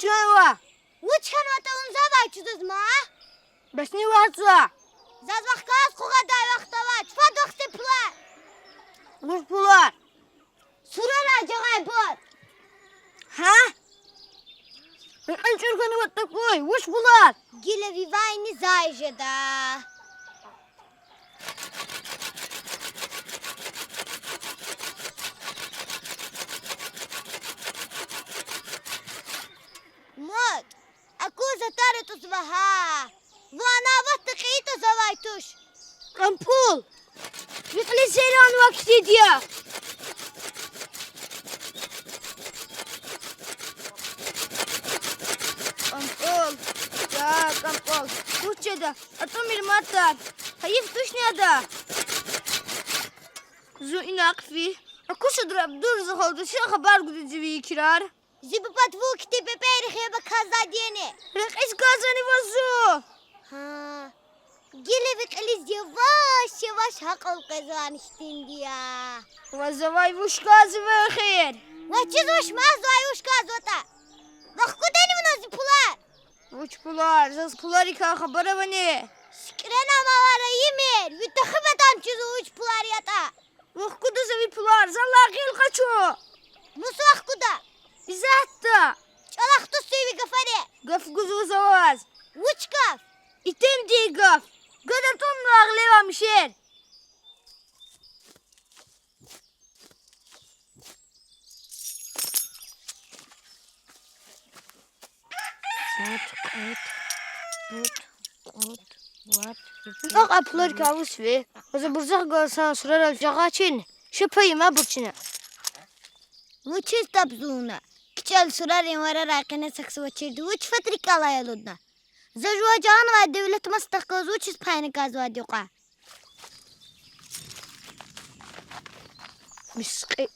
Вученого. Вученого то он завайчудuz ma? Бес не варца. Zazvaqqaz quğada vaqtava. Çfad vaqti pular. Уж пулар. Surar acıgay bur. Ha? Ben çırkanı вот такой. Уж пулар. Gile vivayni zayjeda. Mut. Акуза тариту звага. Вана ваттaqito zavaytuş. Кампул. Викли сериал ваксидия. Кампул. Да, кампул. Кучеда. А то мирматар. Хаив тушняда. Зу инакфи. Акуша драб дур захолду. Ша хабар гудизи викирар. Zibupat vu kitibe beyrihe bakaza diyene. Рекис газани вазу. Ha. Gile vikaliz yavaş yavaş hakal kazanıştın diye. Вазавай вуш газы вахир. Vaçiz hoş mazvay hoş kazota. Vakku deni mi nazi pular? Уч пулар. Зас пуларика хабара вани. Şükren amalara yemir. Yütükhübet amçizi uç pular yata. Вахку да зави пулар. Залла гил качу. Musu vakku da. Изатта. Çalak tut suyu gafari. Гав гузу заваз. Uç gaf. Итем ди гав. Гадар том наглева мишер. Bak aplar kavus ve. Oza burzak galsan surar alcağa çin. Şüpheyim ha burçine. Uçiz tabzuna. Kiçel surar invara rakine saksı vaçirdi. Uç fatrik alayaludna. Zajua can ve devlet mastakız uçiz payını kazva diyoka. Miski.